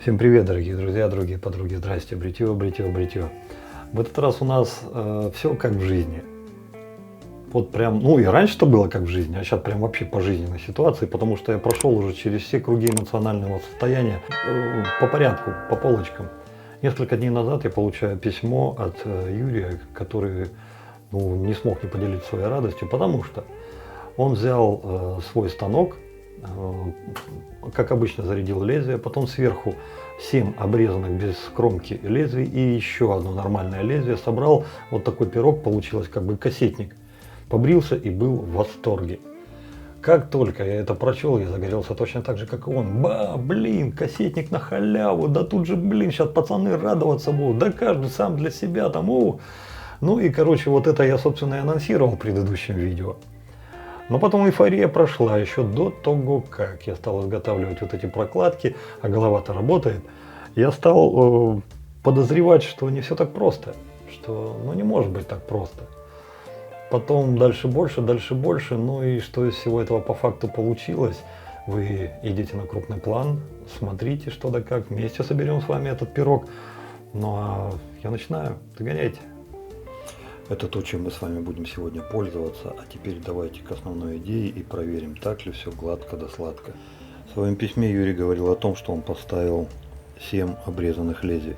Всем привет, дорогие друзья, дорогие подруги. Здрасте, бритье, бритье, бритье. В этот раз у нас все как в жизни. Вот прям, ну и раньше-то было как в жизни, а сейчас прям вообще по жизненной ситуации, потому что я прошел уже через все круги эмоционального состояния по порядку, по полочкам. Несколько дней назад я получаю письмо от Юрия, который не смог не поделиться своей радостью, потому что он взял свой станок, как обычно зарядил лезвие, потом сверху 7 обрезанных без кромки лезвий и еще одно нормальное лезвие, собрал вот такой пирог, получилось как бы кассетник, побрился и был в восторге. Как только я это прочел, я загорелся точно так же, как и он. Блин, кассетник на халяву, да тут же, блин, сейчас пацаны радоваться будут, да каждый сам для себя там, Ну и, короче, вот это я, собственно, и анонсировал в предыдущем видео. Но потом эйфория прошла еще до того, как я стал изготавливать вот эти прокладки, а голова-то работает. Я стал подозревать, что не все так просто, что не может быть так просто. Потом дальше больше, ну и что из всего этого по факту получилось? Вы идите на крупный план, смотрите что да как, вместе соберем с вами этот пирог. Ну а я начинаю, догоняйте. Это то, чем мы с вами будем сегодня пользоваться, а теперь давайте к основной идее и проверим, так ли все гладко да сладко. В своем письме Юрий говорил о том, что он поставил 7 обрезанных лезвий.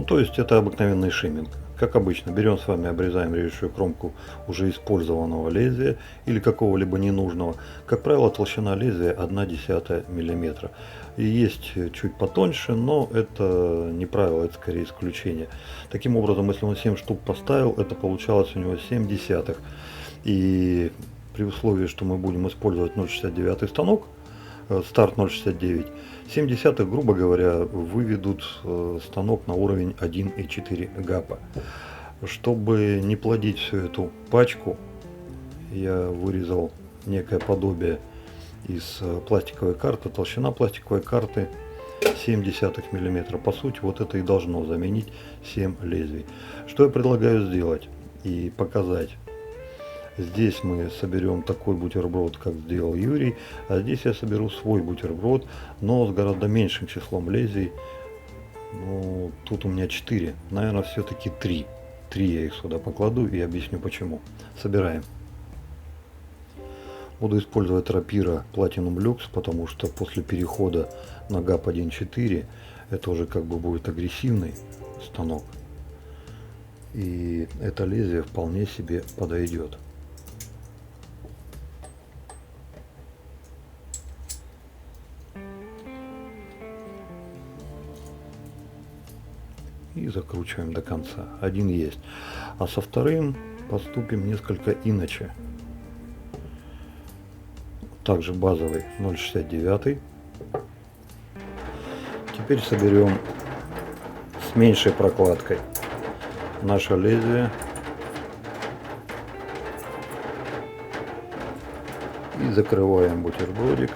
То есть это обыкновенный шимминг. Как обычно, берем с вами, обрезаем режущую кромку уже использованного лезвия или какого-либо ненужного. Как правило, толщина лезвия 1/10 мм. И есть чуть потоньше, но это не правило, это скорее исключение. Таким образом, если он 7 штук поставил, это получалось у него 7 десятых. И при условии, что мы будем использовать 0,69 станок, старт 0,69, 7 десятых, грубо говоря, выведут станок на уровень 1,4 гапа. Чтобы не плодить всю эту пачку, я вырезал некое подобие из пластиковой карты. Толщина пластиковой карты 0,7 мм. По сути, вот это и должно заменить 7 лезвий. Что я предлагаю сделать и показать? Здесь мы соберем такой бутерброд, как сделал Юрий, а здесь я соберу свой бутерброд, но с гораздо меньшим числом лезвий. Тут у меня 4, наверное, все-таки 3. 3 я их сюда покладу и объясню почему. Собираем. Буду использовать рапира Platinum Lux, потому что после перехода на GAP 1.4 это уже как бы будет агрессивный станок. И это лезвие вполне себе подойдет. И закручиваем до конца. Один есть. А со вторым поступим несколько иначе. Также базовый 0,69. Теперь соберем с меньшей прокладкой наше лезвие и закрываем бутербродик.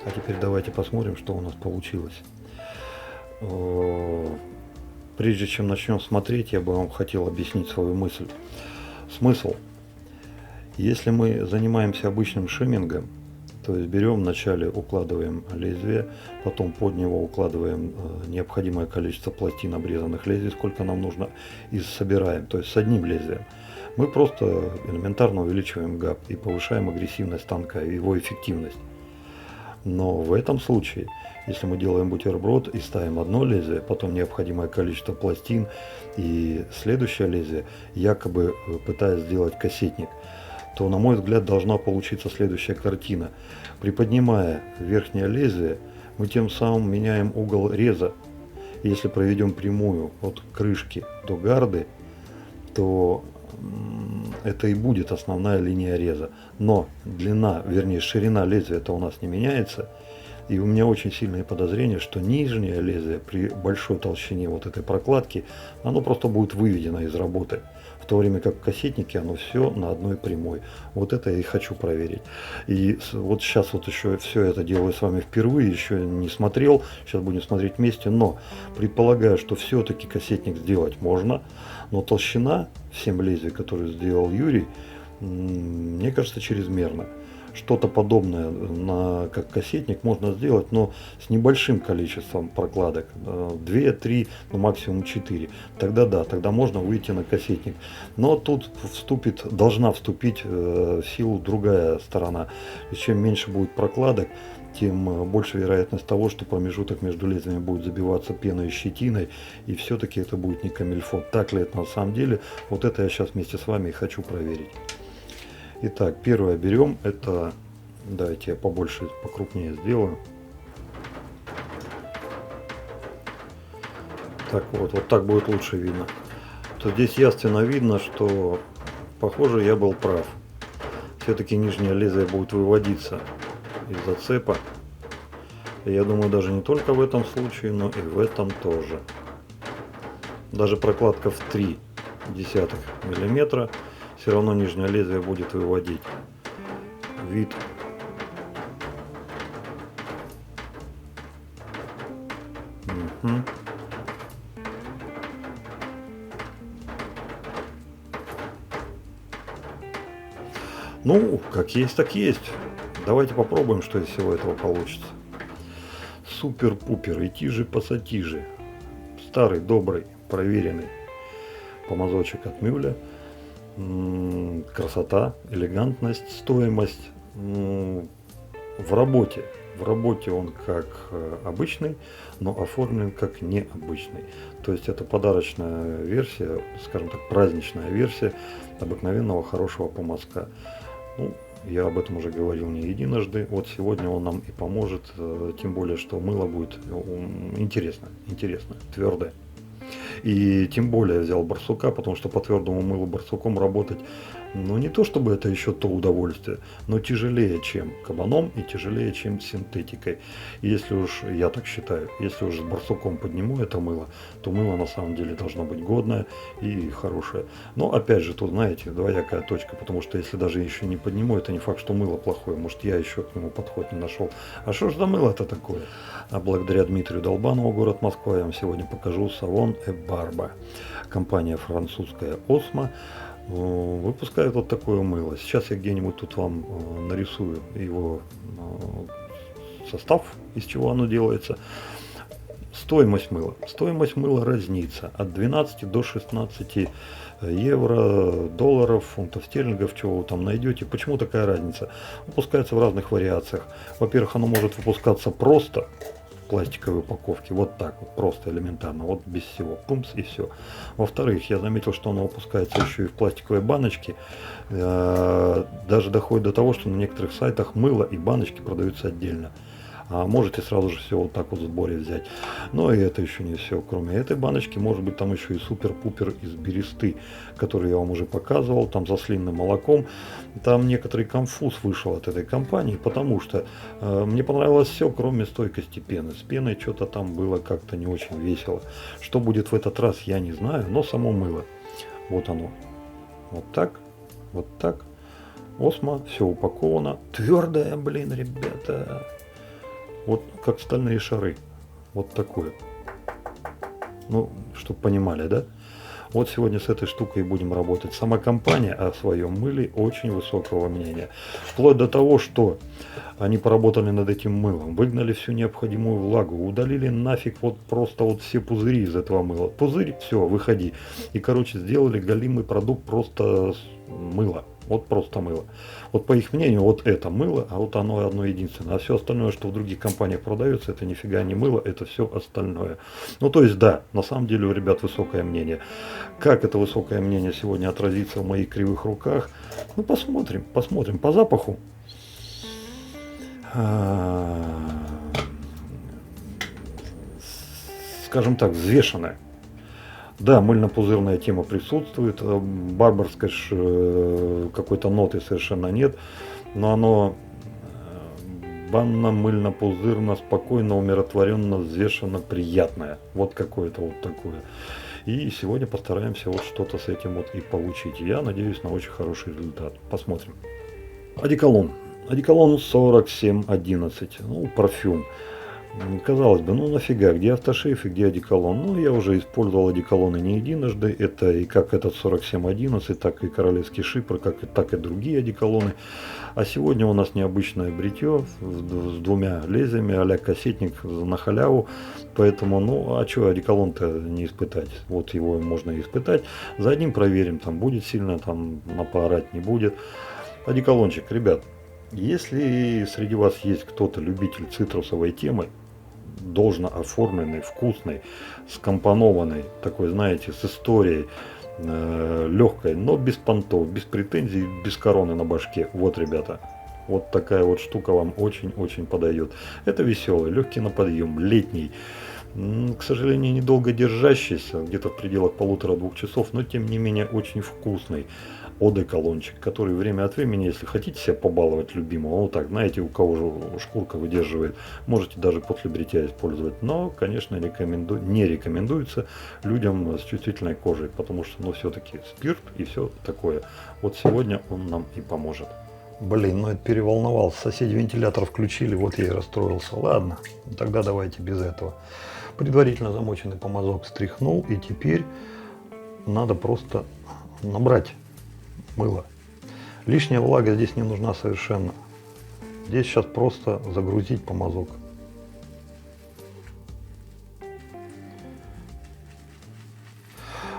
А теперь давайте посмотрим, что у нас получилось. Прежде чем начнем смотреть, я бы вам хотел объяснить свою мысль. Смысл. Если мы занимаемся обычным шиммингом, то есть берем вначале, укладываем лезвие, потом под него укладываем необходимое количество пластин обрезанных лезвий, сколько нам нужно, и собираем, то есть с одним лезвием. Мы просто элементарно увеличиваем гап и повышаем агрессивность станка и его эффективность. Но в этом случае, если мы делаем бутерброд и ставим одно лезвие, потом необходимое количество пластин и следующее лезвие, якобы пытаясь сделать кассетник, то, на мой взгляд, должна получиться следующая картина. Приподнимая верхнее лезвие, мы тем самым меняем угол реза. Если проведем прямую от крышки до гарды, то это и будет основная линия реза. Но длина, вернее ширина лезвия-то у нас не меняется. И у меня очень сильное подозрение, что нижнее лезвие при большой толщине вот этой прокладки, оно просто будет выведено из работы. В то время как в кассетнике оно все на одной прямой. Вот это я и хочу проверить. И вот сейчас вот еще все это делаю с вами впервые, еще не смотрел. Сейчас будем смотреть вместе. Но предполагаю, что все-таки кассетник сделать можно. Но толщина 7 лезвий, которую сделал Юрий, мне кажется, чрезмерно. Что-то подобное как кассетник можно сделать, но с небольшим количеством прокладок. 2, 3, ну максимум 4. Тогда да, тогда можно выйти на кассетник. Но тут должна вступить в силу другая сторона. И чем меньше будет прокладок, тем больше вероятность того, что промежуток между лезвиями будет забиваться пеной и щетиной, и все-таки это будет не камильфо. Так ли это на самом деле? Вот это я сейчас вместе с вами и хочу проверить. Итак, первое берем, это, давайте я побольше, покрупнее сделаю. Так вот, вот так будет лучше видно. То здесь ясно видно, что, похоже, я был прав. Все-таки нижнее лезвие будет выводиться из зацепа. И я думаю, даже не только в этом случае, но и в этом тоже. Даже прокладка в 0,3 мм. Все равно нижнее лезвие будет выводить вид. Угу. Ну, как есть, так есть. Давайте попробуем, что из всего этого получится. Супер-пупер, итижи-пассатижи. Старый, добрый, проверенный помазочек от Мюля. Красота, элегантность, стоимость. В работе он как обычный, но оформлен как необычный. То есть это подарочная версия, скажем так, праздничная версия обыкновенного хорошего помазка. Ну, я об этом уже говорил не единожды. Вот сегодня он нам и поможет, тем более, что мыло будет интересно, твердое. И тем более взял барсука, потому что по твердому мылу барсуком работать, ну не то чтобы это еще то удовольствие, но тяжелее, чем кабаном и тяжелее, чем синтетикой. И если уж, я так считаю, если уж с барсуком подниму это мыло, то мыло на самом деле должно быть годное и хорошее. Но опять же, тут, знаете, двоякая точка, потому что если даже еще не подниму, это не факт, что мыло плохое, может я еще к нему подход не нашел. А что ж за мыло-то такое? А благодаря Дмитрию Долбанову, город Москва, я вам сегодня покажу салон Барба. Компания французская Осмо выпускает вот такое мыло. Сейчас я где-нибудь тут вам нарисую его состав, из чего оно делается. Стоимость мыла. Стоимость мыла разнится от 12 до 16 евро, долларов, фунтов стерлингов, чего вы там найдете. Почему такая разница? Выпускается в разных вариациях. Во-первых, оно может выпускаться просто в пластиковой упаковке, вот так вот, просто элементарно, вот без всего, пумс и все. Во-вторых, я заметил, что оно выпускается еще и в пластиковой баночке. Даже доходит до того, что на некоторых сайтах мыло и баночки продаются отдельно. А можете сразу же все вот так вот в сборе взять. Но и это еще не все. Кроме этой баночки, может быть там еще и супер-пупер из бересты, который я вам уже показывал, там со слинным молоком. Там некоторый конфуз вышел от этой компании, потому что мне понравилось все, кроме стойкости пены. С пеной что-то там было как-то не очень весело. Что будет в этот раз, я не знаю, но само мыло. Вот оно. Вот так. Вот так. Осмо, все упаковано. Твердое, блин, ребята. Вот как стальные шары. Вот такое. Ну, чтобы понимали, да? Вот сегодня с этой штукой будем работать. Сама компания о своем мыле очень высокого мнения. Вплоть до того, что они поработали над этим мылом, выгнали всю необходимую влагу, удалили нафиг вот просто вот все пузыри из этого мыла. Пузырь, все, выходи. И, короче, сделали галимый продукт просто мыло. Вот просто мыло. Вот по их мнению, вот это мыло, а вот оно одно единственное. А все остальное, что в других компаниях продается, это нифига не мыло, это все остальное. Ну, то есть, да, на самом деле у ребят высокое мнение. Как это высокое мнение сегодня отразится в моих кривых руках? Ну, посмотрим, посмотрим. По запаху. Скажем так, взвешенное. Да, мыльно-пузырная тема присутствует, барбарской какой-то ноты совершенно нет, но оно банно, мыльно, пузырно, спокойно, умиротворенно, взвешенно, приятное. Вот какое-то вот такое. И сегодня постараемся вот что-то с этим вот и получить. Я надеюсь на очень хороший результат. Посмотрим. Одеколон. Одеколон 4711. Ну, парфюм. Казалось бы, ну нафига, где автошейф и где одеколон? Ну, я уже использовал одеколоны не единожды. Это и как этот 4711, так и королевский шипр, так и другие одеколоны. А сегодня у нас необычное бритье с двумя лезвиями, а-ля кассетник на халяву. Поэтому, ну, а что одеколон-то не испытать? Вот его можно и испытать. За одним проверим, там будет сильно, там напоорать не будет. Одеколончик, ребят, если среди вас есть кто-то любитель цитрусовой темы, должно оформленной, вкусной, скомпонованной, такой, знаете, с историей, легкой, но без понтов, без претензий, без короны на башке. Вот, ребята, вот такая вот штука вам очень-очень подойдет. Это веселый, легкий на подъем, летний, к сожалению, недолго держащийся, где-то в пределах 1,5-2 часов, но тем не менее очень вкусный одеколончик, который время от времени, если хотите себя побаловать любимого, вот так, знаете, у кого же шкурка выдерживает, можете даже после бритья использовать, но, конечно, не рекомендуется людям с чувствительной кожей, потому что, ну, все-таки спирт и все такое. Вот сегодня он нам и поможет. Блин, ну это переволновался, соседи вентилятор включили, вот я и расстроился. Ладно, тогда давайте без этого. Предварительно замоченный помазок стряхнул, и теперь надо просто набрать мыло. Лишняя влага здесь не нужна совершенно. Здесь сейчас просто загрузить помазок.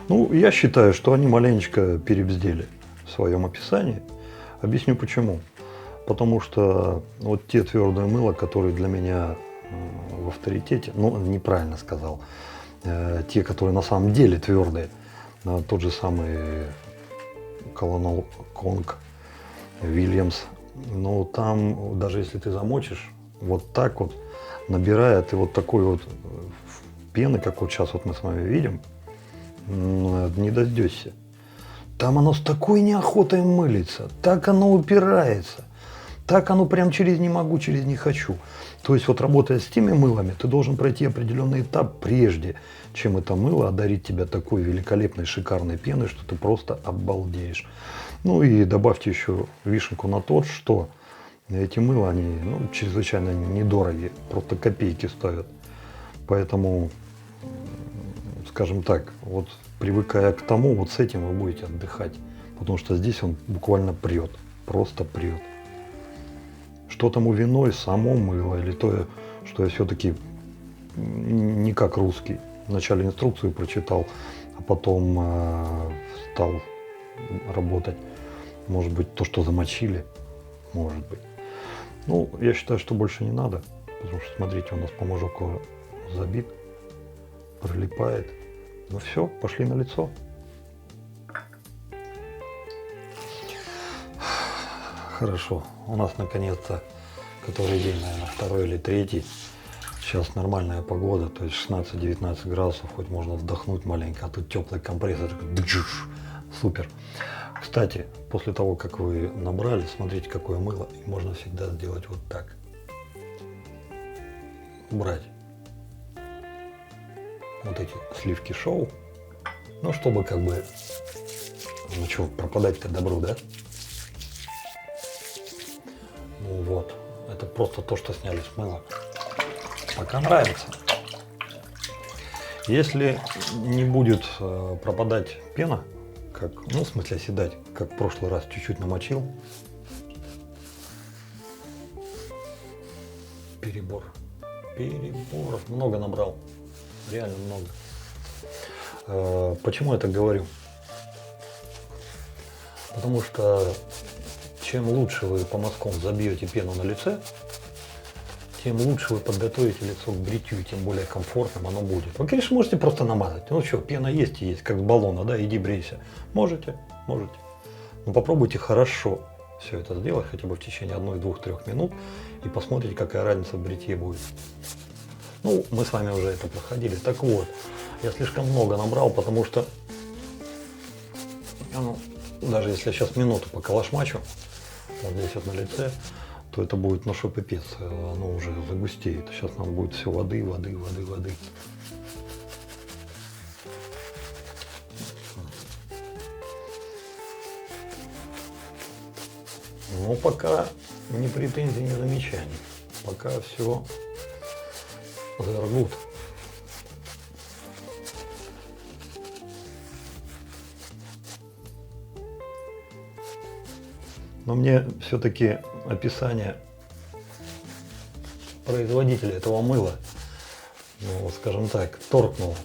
Ну, я считаю, что они маленечко перебздели в своем описании. Объясню почему. Потому что вот те твердые мыла, которые для меня в авторитете, ну, неправильно сказал, те, которые на самом деле твердые, тот же самый Colonel Kong, Williams, но там, даже если ты замочишь, вот так вот, набирая, ты вот такой вот пены, как вот сейчас вот мы с вами видим, не дождешься. Там оно с такой неохотой мылится, так оно упирается, так оно прям через не могу, через не хочу. То есть вот работая с теми мылами, ты должен пройти определенный этап прежде, чем это мыло одарит тебя такой великолепной, шикарной пеной, что ты просто обалдеешь. Ну и добавьте еще вишенку на торт, что эти мыла, они чрезвычайно недорогие, просто копейки стоят. Поэтому, скажем так, вот привыкая к тому, вот с этим вы будете отдыхать. Потому что здесь он буквально прет, просто прет. Что тому виной, само мыло, или то, что я все-таки не как русский. Вначале инструкцию прочитал, а потом стал работать. Может быть, то, что замочили, может быть. Ну, я считаю, что больше не надо, потому что, смотрите, у нас помажок забит, прилипает. Ну все, пошли на лицо. Хорошо, у нас наконец-то, который день, наверное, второй или третий. Сейчас нормальная погода, то есть 16-19 градусов, хоть можно вдохнуть маленько, а тут теплый компрессор, супер. Кстати, после того, как вы набрали, смотрите, какое мыло, и можно всегда сделать вот так. Убрать вот эти сливки шоу, ну, чтобы как бы, ну что, пропадать-то добру, да? Ну вот, это просто то, что сняли с мыла. Пока нравится. Если не будет пропадать пена, как, ну, в смысле оседать, как в прошлый раз чуть-чуть намочил. Перебор. Много набрал. Реально много. Почему я так говорю? Потому что чем лучше вы помазком забьете пену на лице, тем лучше вы подготовите лицо к бритью, тем более комфортным оно будет. Вы, конечно, можете просто намазать. Ну что, пена есть и есть, как с баллона, да, иди брейся. Можете. Но попробуйте хорошо все это сделать, хотя бы в течение 1, 2, 3 минут, и посмотрите, какая разница в бритье будет. Ну, мы с вами уже это проходили. Так вот, я слишком много набрал, потому что, ну, даже если я сейчас минуту поколошмачу, вот здесь вот на лице, то это будет, ну что пипец, оно уже загустеет. Сейчас нам будет все воды, воды, воды, воды. Но пока ни претензий, ни замечаний. Пока все very good. Но мне все-таки описание производителя этого мыла, ну, скажем так, торкнуло.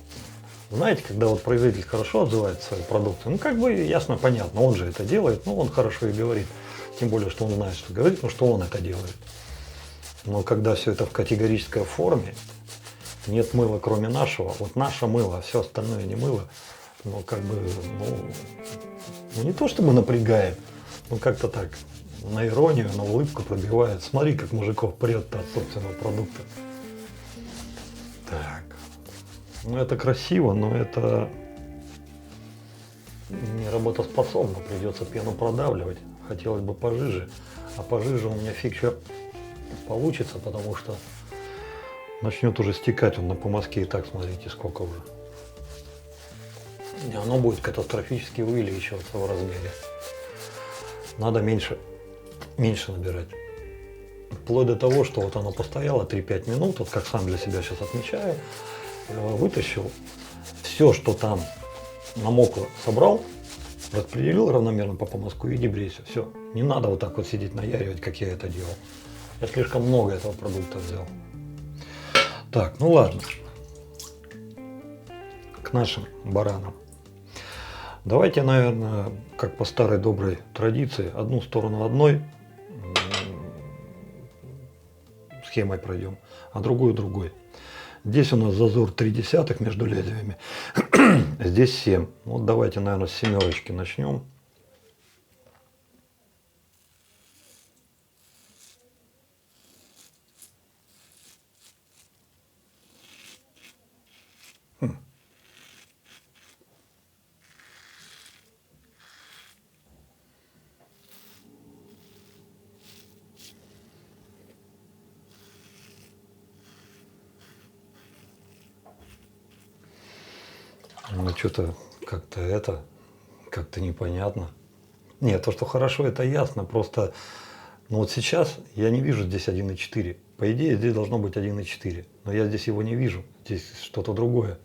Знаете, когда вот производитель хорошо отзывает свою продукцию, ну как бы ясно, понятно, он же это делает, ну он хорошо и говорит. Тем более, что он знает, что говорит, но что он это делает. Но когда все это в категорической форме, нет мыла, кроме нашего, вот наше мыло, а все остальное не мыло, ну как бы, ну не то чтобы напрягает, ну как-то так, на иронию, на улыбку пробивает. Смотри, как мужиков прет-то от собственного продукта. Так, ну это красиво, но это не работоспособно, придется пену продавливать. Хотелось бы пожиже, а пожиже у меня фиг что получится, потому что начнет уже стекать он на помазке и так, смотрите, сколько уже. И оно будет катастрофически увеличиваться в размере. Надо меньше набирать. Вплоть до того, что вот оно постояло 3-5 минут, вот как сам для себя сейчас отмечаю, вытащил, все, что там намокло, собрал, распределил равномерно по помазку и дебрейся. Все. Не надо вот так вот сидеть наяривать, как я это делал. Я слишком много этого продукта взял. Так, ну ладно. К нашим баранам. Давайте, наверное, как по старой доброй традиции, одну сторону одной схемой пройдем, а другую другой. Здесь у нас зазор 0,3 между лезвиями, здесь 7. Вот давайте, наверное, с семерочки начнем. Ну что-то как-то непонятно. Нет, то, что хорошо, это ясно. Просто, ну вот сейчас я не вижу здесь 1,4. По идее, здесь должно быть 1,4. Но я здесь его не вижу. Здесь что-то другое.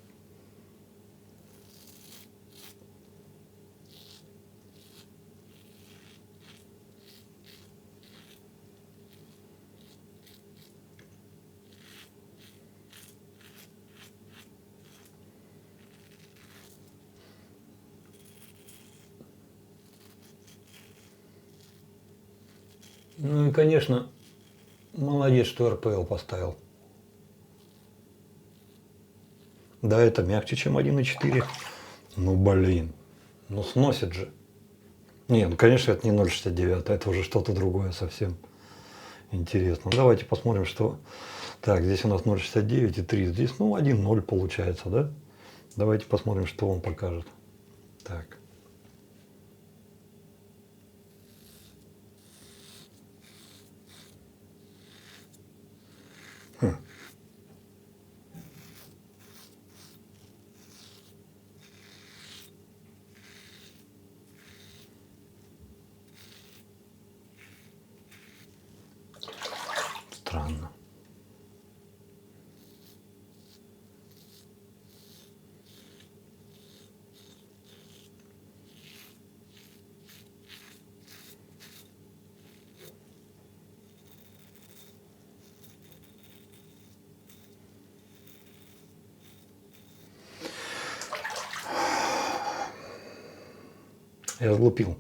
Ну и, конечно, молодец, что РПЛ поставил. Да, это мягче, чем 1,4. Ну, блин. Ну, сносит же. Не, ну, конечно, это не 0,69, это уже что-то другое совсем. Интересно. Давайте посмотрим, что... Так, здесь у нас 0,69 и 3. Здесь, ну, 1,0 получается, да? Давайте посмотрим, что он покажет. Так. Странно. Я сглупил.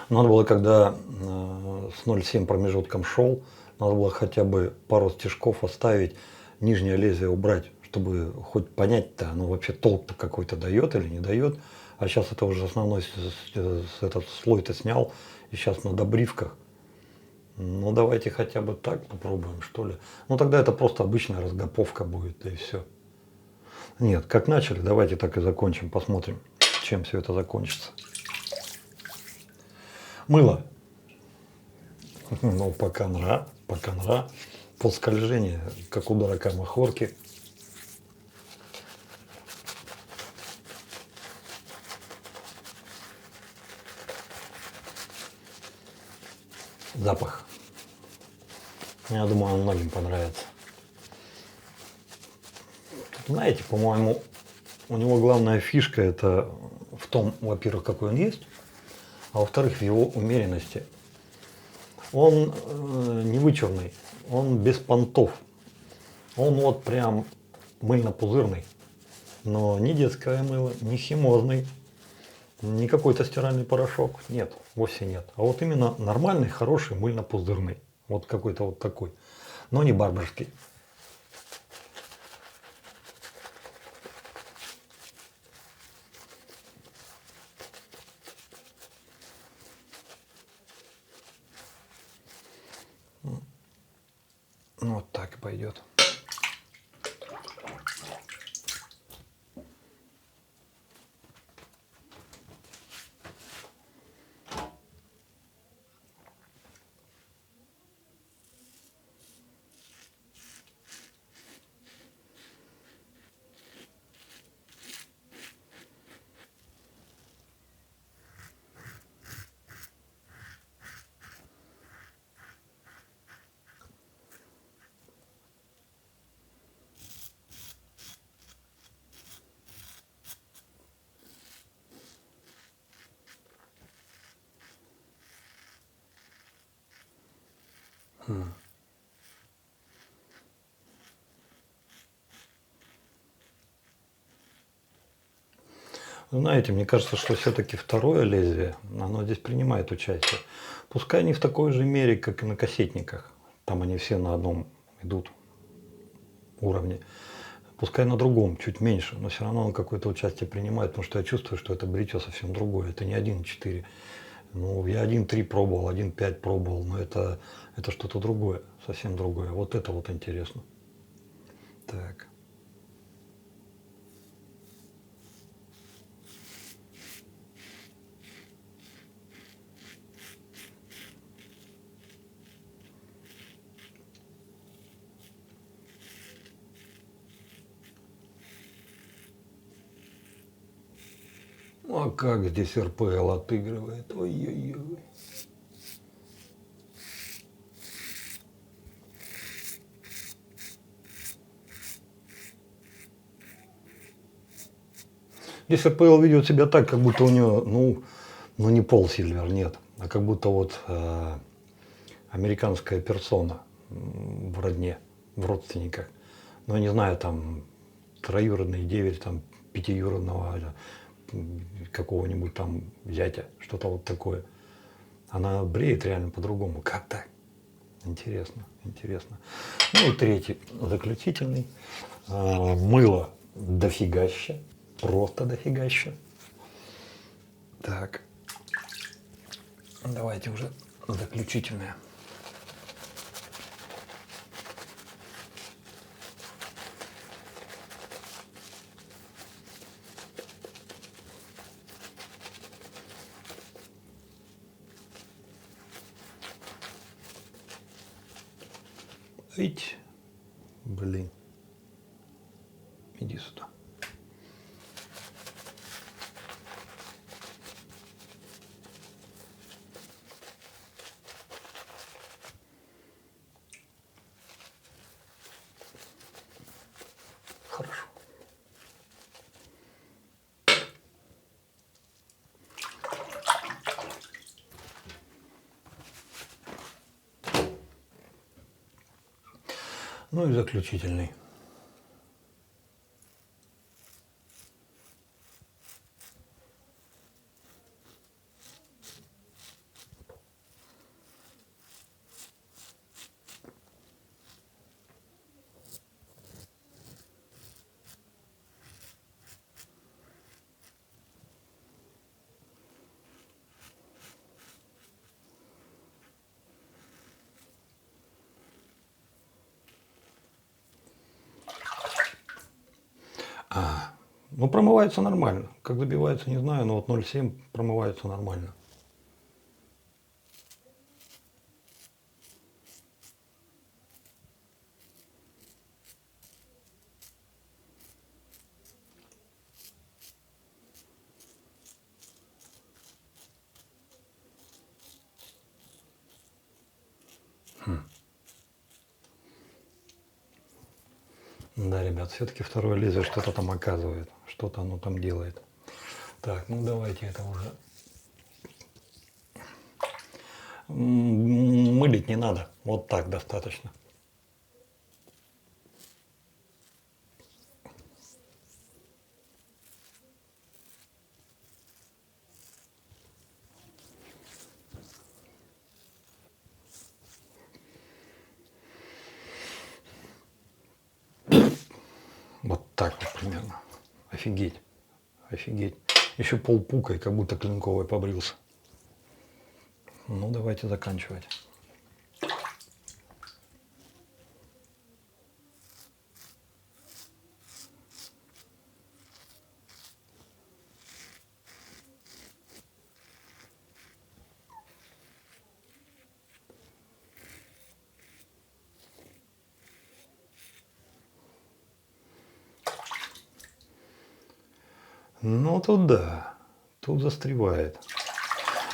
Надо было, когда с 0,7 промежутком шел, надо было хотя бы пару стежков оставить, нижнее лезвие убрать, чтобы хоть понять-то, оно вообще толк-то какой-то дает или не дает. А сейчас это уже основной этот слой-то снял, и сейчас на добривках. Ну давайте хотя бы так попробуем, что ли. Ну тогда это просто обычная разгоповка будет, да и все. Нет, как начали, давайте так и закончим, посмотрим, чем все это закончится. Мыло. Ну, пока нра, пока нра. По скольжению, как у дурака махорки. Запах. Я думаю, он многим понравится. Знаете, по-моему, у него главная фишка это в том, во-первых, какой он есть, а во-вторых, в его умеренности. Он не вычурный, он без понтов. Он вот прям мыльно-пузырный. Но не детское мыло, не химозный, не какой-то стиральный порошок. Нет, вовсе нет. А вот именно нормальный, хороший, мыльно-пузырный. Вот какой-то вот такой. Но не барбарский. Ну, вот так и пойдет. Знаете, мне кажется, что все-таки второе лезвие, оно здесь принимает участие. Пускай не в такой же мере, как и на кассетниках. Там они все на одном идут уровне. Пускай на другом, чуть меньше, но все равно он какое-то участие принимает, потому что я чувствую, что это бритье совсем другое. Это не 1.4. Ну, я 1.3 пробовал, 1.5 пробовал, но это что-то другое, совсем другое. Вот это вот интересно. Так. А как здесь РПЛ отыгрывает? Ой-ой-ой. Здесь РПЛ ведет себя так, как будто у него, ну не Пол Сильвер, нет, а как будто вот американская персона в родне, в родственниках. Ну, я не знаю, там троюродный деверь, там пятиюродного какого-нибудь там зятя, что-то вот такое. Она бреет реально по-другому. Как так? Интересно, интересно. Ну и третий, заключительный. Мыло дофигаща, просто дофигаща. Так, давайте уже заключительное. Ить, блин, иди сюда. Хорошо. Ну и заключительный. Ну, промывается нормально. Как добивается, не знаю, но вот 0,7 промывается нормально. Да, ребят, все-таки второе лезвие что-то там оказывает, что-то оно там делает. Так, ну давайте это уже. Мылить не надо, вот так достаточно. Вот так вот примерно. Офигеть. Офигеть. Еще полпука и как будто клинковый побрился. Ну, давайте заканчивать. Ну, тут да. Тут застревает.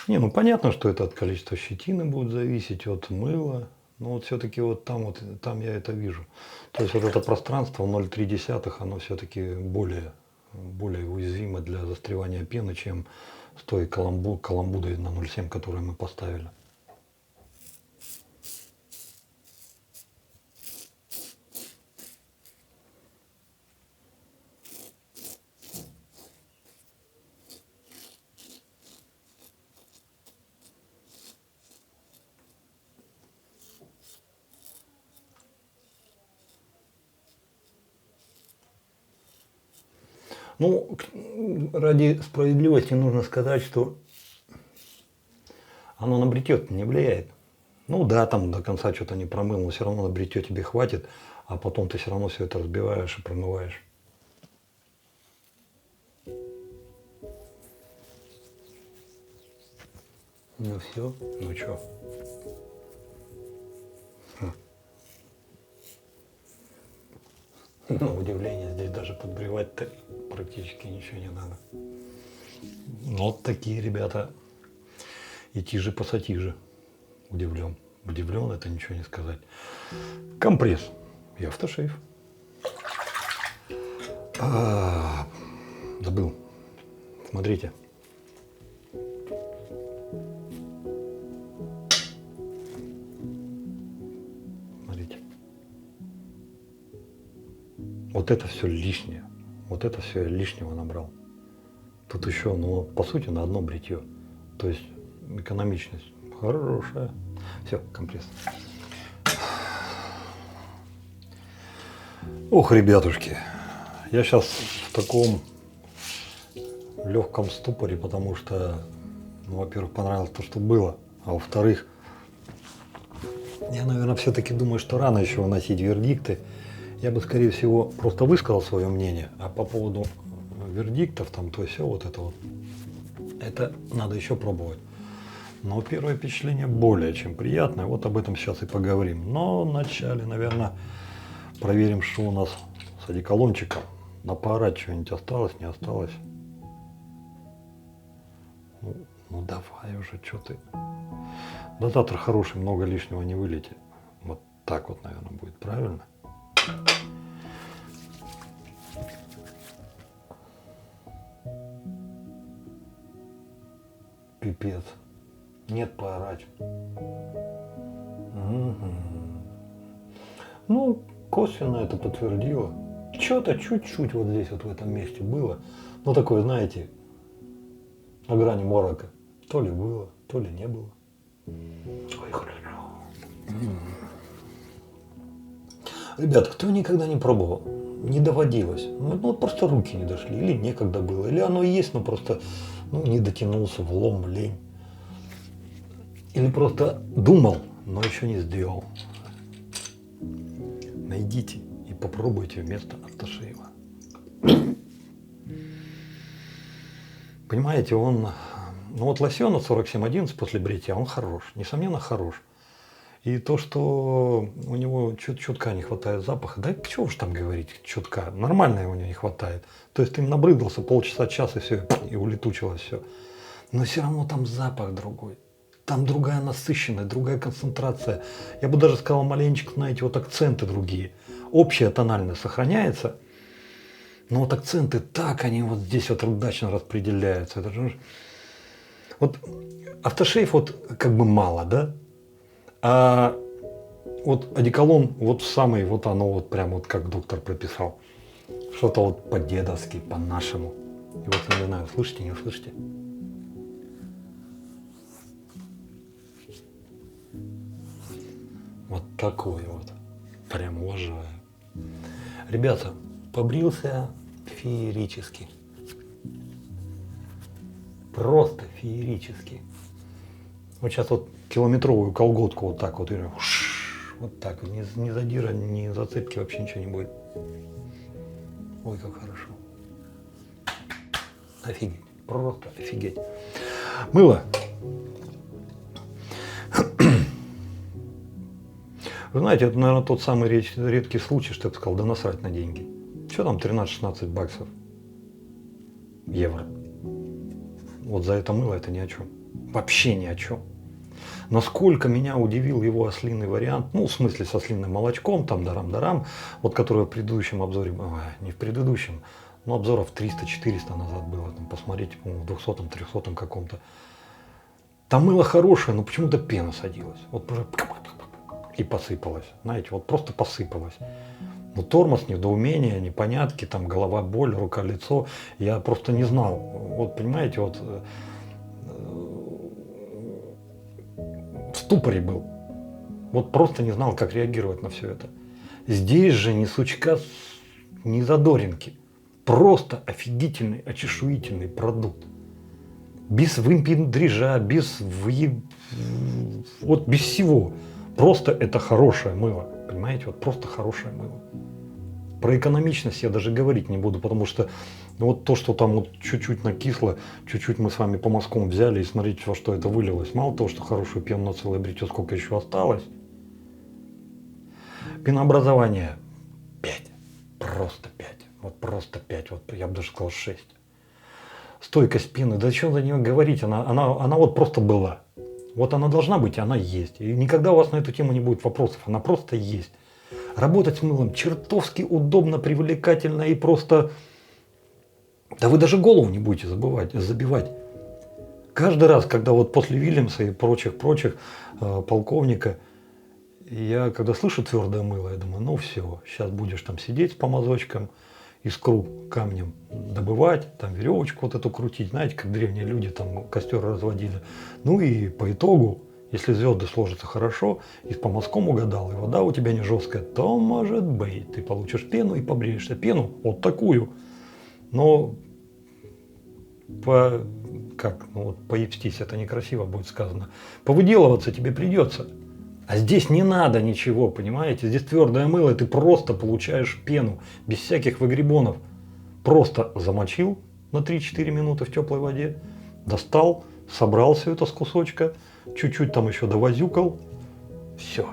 Не, ну понятно, что это от количества щетины будет зависеть, от мыла. Но все-таки вот там я это вижу. То есть вот это пространство 0,3, оно все-таки более уязвимо для застревания пены, чем с той каламбудой на 0,7, которую мы поставили. Ну, ради справедливости нужно сказать, что оно на бритье не влияет. Ну да, там до конца что-то не промыл, но все равно на бритье тебе хватит, а потом ты все равно все это разбиваешь и промываешь. Ну все, ну что? На удивление, здесь даже подбривать-то практически ничего не надо. Вот такие ребята. И тиже пассатижи. Удивлен. Удивлен, это ничего не сказать. Компресс и автошейв. Забыл. Смотрите. Смотрите. Вот это все лишнее. Вот это все я лишнего набрал. Тут еще, ну, по сути, на одно бритье. То есть экономичность хорошая. Все, компресс. Ох, ребятушки, я сейчас в таком легком ступоре, потому что, ну, во-первых, понравилось то, что было, а во-вторых, я, наверное, все-таки думаю, что рано еще выносить вердикты. Я бы, скорее всего, просто высказал свое мнение, а по поводу вердиктов, там, то все вот это вот, это надо еще пробовать. Но первое впечатление более чем приятное, вот об этом сейчас и поговорим. Но вначале, наверное, проверим, что у нас с одеколончиком. На поорать что-нибудь осталось, не осталось. Ну давай уже, что ты. Дозатор хороший, много лишнего не вылетит. Вот так вот, наверное, будет правильно. Пипец. Нет, поорать. Угу. Ну, косвенно это подтвердило. Что-то чуть-чуть вот здесь, вот в этом месте было. Ну, такое, знаете, на грани морока. То ли было, то ли не было. Ой, хорошо. Ребят, кто никогда не пробовал, не доводилось, ну вот просто руки не дошли, или некогда было, или оно есть, но просто не дотянулся, влом, лень. Или просто думал, но еще не сделал. Найдите и попробуйте вместо автошейва. Понимаете, он, ну вот лосьон от 4711 после бритья, он хорош, несомненно хорош. И то, что у него чутка не хватает запаха, да чего уж там говорить, чутка, нормально его не хватает. То есть ты им набрыдался полчаса, час и все, и улетучилось все. Но все равно там запах другой. Там другая насыщенность, другая концентрация. Я бы даже сказал, маленечко, знаете, вот акценты другие. общая тональность сохраняется, но вот акценты так, они вот здесь вот удачно распределяются. Это же... Вот автошейф вот как бы мало, да? А вот одеколон вот самый, вот оно вот прям вот как доктор прописал. Что-то вот по-дедовски, по-нашему. И вот я не знаю, слышите, не слышите? Вот такой вот. Прям уважаю. Ребята, побрился феерически. Просто феерически. Вот сейчас вот километровую колготку вот так вот, вот так вот, ни задира, ни зацепки, вообще ничего не будет. Ой, как хорошо. Офигеть, просто офигеть. Мыло. Вы знаете, это, наверное, тот самый редкий случай, что я бы сказал, да насрать на деньги. Что там 13-16 баксов? Евро. Вот за это мыло это ни о чем. Вообще ни о чем. Насколько меня удивил его ослиный вариант, ну, в смысле, со ослиным молочком, там, дарам-дарам, вот, который в предыдущем обзоре, не в предыдущем, но обзоров 300-400 назад было, там, посмотрите, по-моему, в 200-м, 300-м каком-то. Там мыло хорошее, но почему-то пена садилась. Вот уже и посыпалась. Знаете, вот просто посыпалась. Ну, тормоз, недоумение, непонятки, там, голова, боль, рука, лицо. Я просто не знал. Вот, понимаете, вот в ступоре был. Вот просто не знал, как реагировать на все это. Здесь же ни сучка, ни задоринки. Просто офигительный, очешуительный продукт. Без выпендрежа, вот без всего. Просто это хорошее мыло. Понимаете, вот просто хорошее мыло. Про экономичность я даже говорить не буду, потому что вот то, что там вот чуть-чуть накисло, чуть-чуть мы с вами по мазкам взяли и смотрите, во что это вылилось. Мало того, что хорошую пену на целое бритье, сколько еще осталось. Пенообразование 5. Просто 5. Вот просто 5. Вот я бы даже сказал 6. Стойкость пены, да что за нее говорить, она вот просто была. Вот она должна быть, и она есть. И никогда у вас на эту тему не будет вопросов, она просто есть. Работать с мылом чертовски удобно, привлекательно и просто... Да вы даже голову не будете забивать. Каждый раз, когда вот после Вильямса и прочих полковника, я когда слышу твердое мыло, я думаю, ну все, сейчас будешь там сидеть с помазочком, искру камнем добывать, там веревочку вот эту крутить, знаете, как древние люди там костер разводили. Ну и по итогу, если звезды сложатся хорошо, и с помазком угадал, и вода у тебя не жесткая, то, может быть, ты получишь пену и побреешься. Пену вот такую. Но поебстись, это некрасиво будет сказано. Повыделываться тебе придется. А здесь не надо ничего, понимаете? Здесь твердое мыло, и ты просто получаешь пену, без всяких выгребонов. Просто замочил на 3-4 минуты в теплой воде, достал, собрал все это с кусочка, чуть-чуть там еще довозюкал. Все.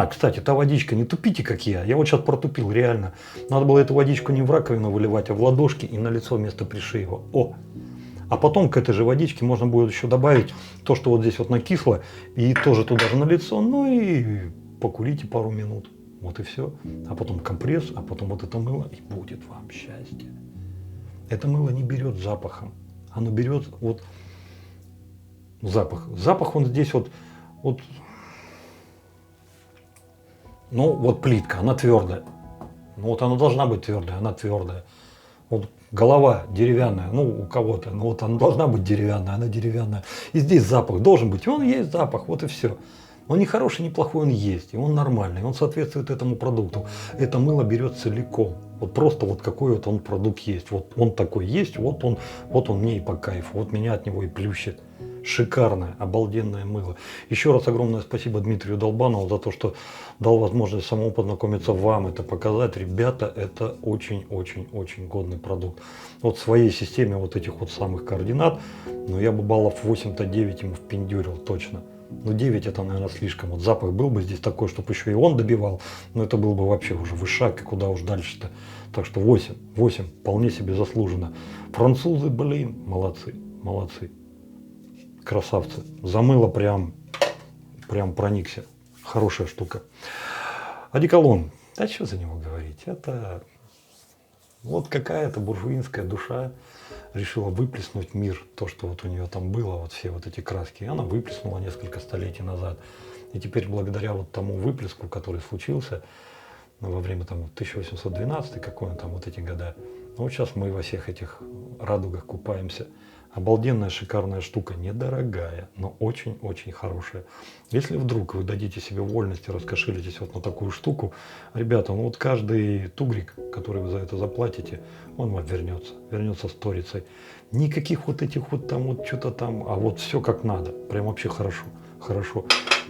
Кстати, та водичка, не тупите, как я. Я вот сейчас протупил, реально. Надо было эту водичку не в раковину выливать, а в ладошки и на лицо вместо пришеева. А потом к этой же водичке можно будет еще добавить то, что вот здесь вот накисло, и тоже туда же на лицо, ну и покурите пару минут. Вот и все. А потом компресс, а потом вот это мыло, и будет вам счастье. Это мыло не берет запахом. Оно берет вот запах. Запах он здесь вот ну вот плитка, она твердая. Ну вот она должна быть твердая, она твердая. Вот голова деревянная, ну у кого-то, ну вот она должна быть деревянная, она деревянная. И здесь запах должен быть, и он есть запах, вот и все. Он не хороший, не плохой, он есть, и он нормальный, он соответствует этому продукту. Это мыло берет целиком, вот просто вот какой вот он продукт есть. Вот он такой есть, вот он мне и по кайфу, вот меня от него и плющит. Шикарное, обалденное мыло. Еще раз огромное спасибо Дмитрию Долбанову за то, что дал возможность самому познакомиться, вам это показать. Ребята, это очень-очень-очень годный продукт. Вот в своей системе вот этих вот самых координат, но я бы баллов 8-то 9 ему впендюрил точно. Но 9 это, наверное, слишком. Вот запах был бы здесь такой, чтобы еще и он добивал, но это был бы вообще уже вышаг, и куда уж дальше-то. Так что 8 вполне себе заслуженно. Французы, молодцы. Красавцы. За мыло прям проникся. Хорошая штука. Одеколон. Да что за него говорить? Это вот какая-то буржуинская душа решила выплеснуть в мир то, что вот у нее там было, вот все вот эти краски. И она выплеснула несколько столетий назад. И теперь благодаря вот тому выплеску, который случился во время там 1812, какой он там вот эти года, ну, вот сейчас мы во всех этих радугах купаемся. Обалденная, шикарная штука, недорогая, но очень-очень хорошая. Если вдруг вы дадите себе вольность и раскошелитесь вот на такую штуку, ребята, ну вот каждый тугрик, который вы за это заплатите, он вам вернется, вернется сторицей. Никаких вот этих вот там вот что-то там, а вот все как надо, прям вообще хорошо, хорошо.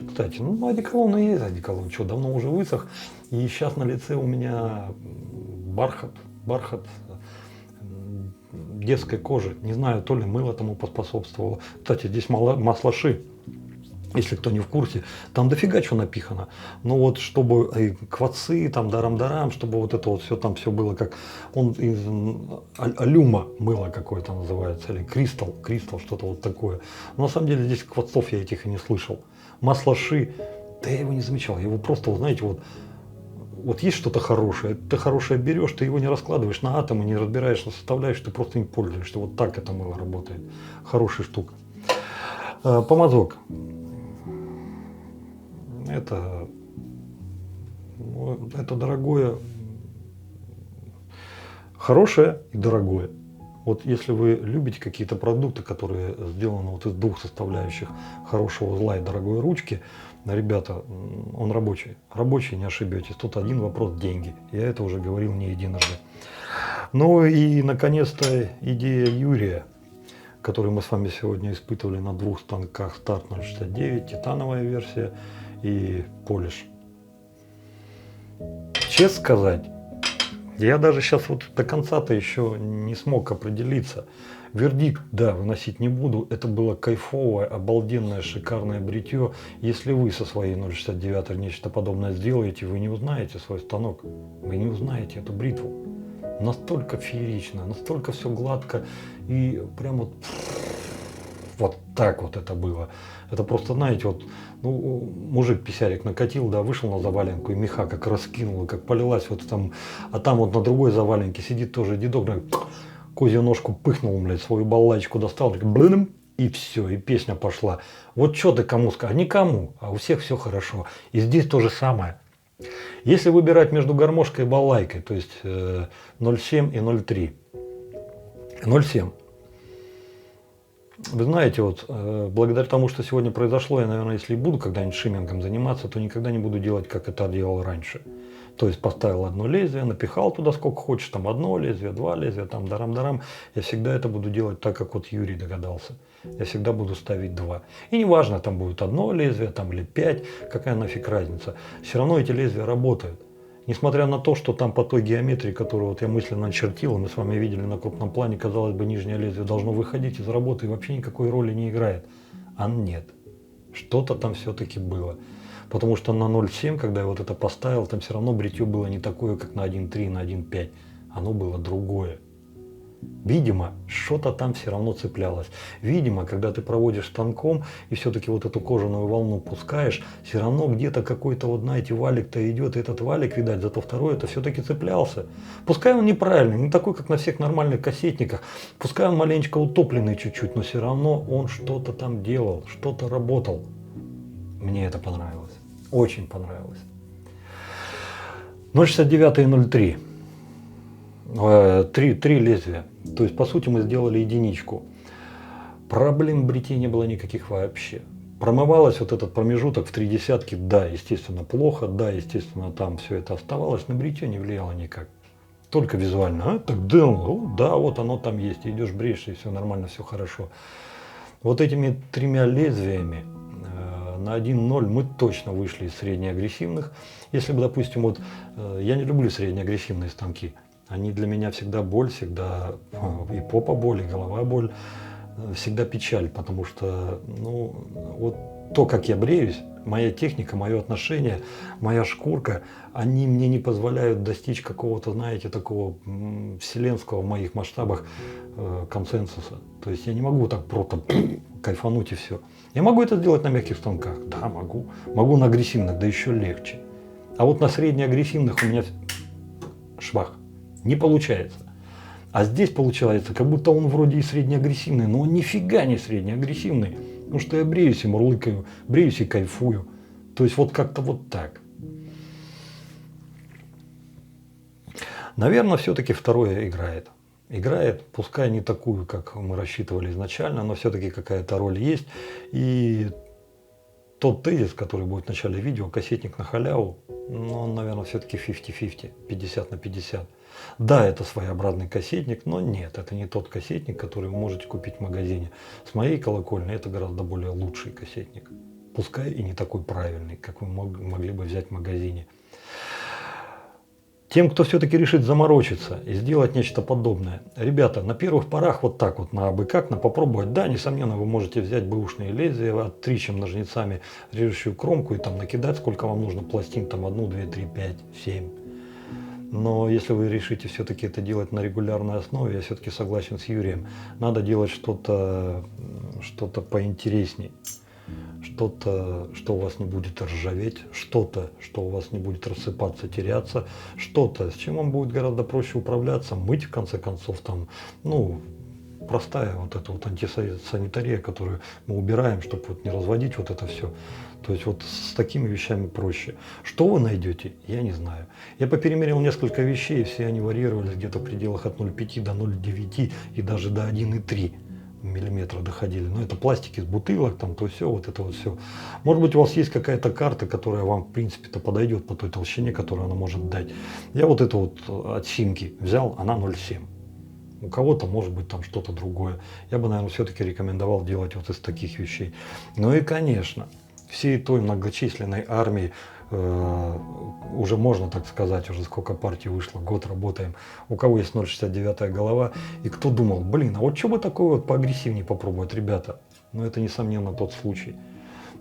Кстати, ну одеколон и есть одеколон, что, давно уже высох, и сейчас на лице у меня бархат детской кожи. Не знаю, то ли мыло тому поспособствовало. Кстати, здесь масло ши, если кто не в курсе, там дофига чего напихано. Но вот чтобы квацы, там дарам-дарам, чтобы вот это вот все там все было как... Он из алюма мыло какое-то называется, или кристалл, что-то вот такое. Но на самом деле здесь квацов я этих и не слышал. Масло ши, да я его не замечал. Я его просто, вот, знаете, вот есть что-то хорошее, ты хорошее берешь, ты его не раскладываешь на атомы, не разбираешь на составляющие, ты просто им пользуешься. Вот так это мыло работает. Хорошая штука. Помазок. Это дорогое, хорошее и дорогое. Вот если вы любите какие-то продукты, которые сделаны вот из двух составляющих, хорошего узла и дорогой ручки, ребята, он рабочий. Рабочий, не ошибетесь. Тут один вопрос – деньги. Я это уже говорил не единожды. Ну и, наконец-то, идея Юрия, которую мы с вами сегодня испытывали на двух станках Старт 069, титановая версия и Polish. Честно сказать, я даже сейчас вот до конца-то еще не смог определиться. Вердикт, да, выносить не буду. Это было кайфовое, обалденное, шикарное бритье. Если вы со своей 069 нечто подобное сделаете, вы не узнаете свой станок. Вы не узнаете эту бритву. Настолько феерично, настолько все гладко. И прям вот так вот это было. Это просто, знаете, вот ну, мужик писярик накатил, да, вышел на заваленку, и меха как раскинул, как полилась вот там, а там вот на другой заваленке сидит тоже дедок, козью ножку пыхнул, блядь, свою балалайку достал, блин, и все, и песня пошла. Вот что ты кому скажешь? Никому, а у всех все хорошо. И здесь то же самое. Если выбирать между гармошкой и балалайкой, то есть 0,7 и 0,3. 0,7. Вы знаете, вот благодаря тому, что сегодня произошло, я, наверное, если и буду когда-нибудь шиммингом заниматься, то никогда не буду делать, как это делал раньше. То есть поставил одно лезвие, напихал туда сколько хочешь, там одно лезвие, два лезвия, там дарам-дарам. Я всегда это буду делать так, как вот Юрий догадался. Я всегда буду ставить два. И неважно, там будет одно лезвие, там или 5, какая нафиг разница. Все равно эти лезвия работают. Несмотря на то, что там по той геометрии, которую вот я мысленно начертил, мы с вами видели на крупном плане, казалось бы, нижнее лезвие должно выходить из работы и вообще никакой роли не играет. А нет. Что-то там все-таки было. Потому что на 0,7, когда я вот это поставил, там все равно бритье было не такое, как на 1,3, на 1,5. Оно было другое. Видимо, что-то там все равно цеплялось. Видимо, когда ты проводишь станком и все-таки вот эту кожаную волну пускаешь, все равно где-то какой-то, вот знаете, валик-то идет, и этот валик, видать, зато второй это все-таки цеплялся. Пускай он неправильный, не такой, как на всех нормальных кассетниках, пускай он маленечко утопленный чуть-чуть, но все равно он что-то там делал, что-то работал. Мне это понравилось. Очень понравилось. 0,69 и 0,3. Три лезвия. То есть, по сути, мы сделали единичку. Проблем в бритье не было никаких вообще. Промывалось вот этот промежуток в 0,3, да, естественно, плохо, да, естественно, там все это оставалось, на бритье не влияло никак. Только визуально. Так да, вот оно там есть. Идешь, бреешь, и все нормально, все хорошо. Вот этими тремя лезвиями на 1.0 мы точно вышли из среднеагрессивных. Если бы, допустим, вот я не люблю среднеагрессивные станки. Они для меня всегда боль, всегда и попа боль, и голова боль, всегда печаль, потому что, ну, вот то, как я бреюсь, моя техника, мое отношение, моя шкурка, они мне не позволяют достичь какого-то, знаете, такого вселенского в моих масштабах консенсуса. То есть я не могу так просто кайфануть и все. Я могу это сделать на мягких станках, да, могу. Могу на агрессивных, да еще легче. А вот на среднеагрессивных у меня швах. Не получается. А здесь получается, как будто он вроде и среднеагрессивный, но он нифига не среднеагрессивный. Потому что я бреюсь и мурлыкаю, бреюсь и кайфую. То есть вот как-то вот так. Наверное, все-таки второе играет. Играет, пускай не такую, как мы рассчитывали изначально, но все-таки какая-то роль есть. И тот тезис, который будет в начале видео, кассетник на халяву, ну, он, наверное, все-таки 50-50, 50 на 50. Да, это своеобразный кассетник, но нет, это не тот кассетник, который вы можете купить в магазине. С моей колокольни это гораздо более лучший кассетник. Пускай и не такой правильный, как вы могли бы взять в магазине. Тем, кто все-таки решит заморочиться и сделать нечто подобное. Ребята, на первых порах вот так вот, на абы как, на попробовать. Да, несомненно, вы можете взять бэушные лезвия, оттричем ножницами режущую кромку и там накидать, сколько вам нужно пластин, там 1, 2, 3, 5, 7. Но если вы решите все-таки это делать на регулярной основе, я все-таки согласен с Юрием, надо делать что-то поинтересней. Что-то, что у вас не будет ржаветь, что-то, что у вас не будет рассыпаться, теряться, что-то, с чем вам будет гораздо проще управляться, мыть, в конце концов, там, ну, простая вот эта вот антисанитария, которую мы убираем, чтобы вот не разводить вот это все. То есть вот с такими вещами проще. Что вы найдете, я не знаю. Я поперемерил несколько вещей, все они варьировались где-то в пределах от 0,5 до 0,9 и даже до 1,3 миллиметра доходили. Но это пластик из бутылок, там то все, вот это вот все. Может быть, у вас есть какая-то карта, которая вам, в принципе-то, подойдет по той толщине, которую она может дать. Я вот эту вот от Симки взял, она 0,7. У кого-то может быть там что-то другое. Я бы, наверное, все-таки рекомендовал делать вот из таких вещей. Ну и, конечно, всей той многочисленной армии, уже можно так сказать, уже сколько партий вышло, год работаем, у кого есть 0,69 голова, и кто думал, блин, а вот что бы такое вот поагрессивнее попробовать, ребята? Ну это, несомненно, тот случай.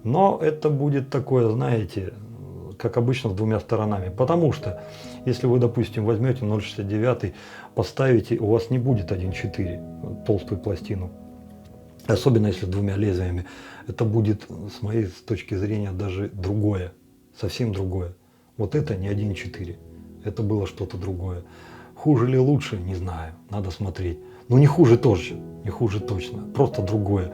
Но это будет такое, знаете, как обычно, с двумя сторонами. Потому что, если вы, допустим, возьмете 0,69, поставите, у вас не будет 1,4, толстую пластину. Особенно если двумя лезвиями. Это будет, с моей точки зрения, даже другое. Совсем другое. Вот это не 1,4. Это было что-то другое. Хуже или лучше, не знаю. Надо смотреть. Но не хуже тоже. Не хуже точно. Просто другое.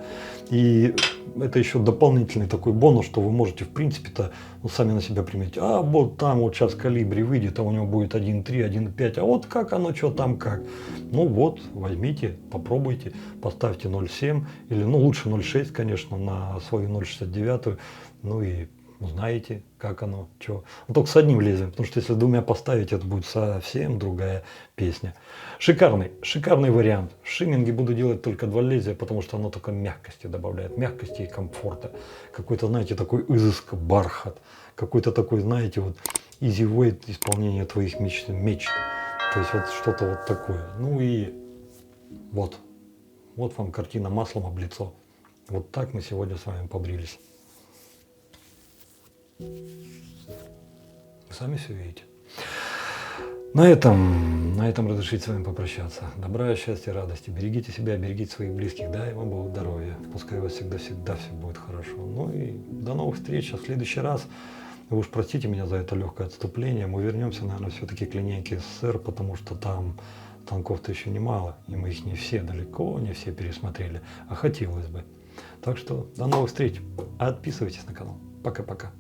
И это еще дополнительный такой бонус, что вы можете, в принципе-то, ну, сами на себя применить. А вот там вот сейчас калибри выйдет, а у него будет 1,3, 1,5. А вот как оно, что там как. Ну вот, возьмите, попробуйте, поставьте 0,7 или, ну, лучше 0,6, конечно, на свою 0,69. Ну и узнаете, как оно, что. Но только с одним лезвием, потому что если двумя поставить, это будет совсем другая песня. Шикарный вариант. В шимминге буду делать только 2 лезвия, потому что оно только мягкости добавляет, мягкости и комфорта. Какой-то, знаете, такой изыск, бархат, какой-то такой, знаете, вот easy way исполнения твоих мечт. То есть вот что-то вот такое. Ну и вот вам картина маслом об лицо. Вот так мы сегодня с вами побрились. Вы сами все видите. На этом разрешите с вами попрощаться. Добра, счастья, радости. Берегите себя, берегите своих близких. Дай вам Бог здоровья. Пускай у вас всегда все будет хорошо. Ну и до новых встреч. А в следующий раз, вы уж простите меня за это легкое отступление, мы вернемся, наверное, все-таки к линейке СССР, потому что там танков-то еще немало, и мы их не все, далеко не все пересмотрели, а хотелось бы. Так что до новых встреч. Отписывайтесь на канал. Пока-пока.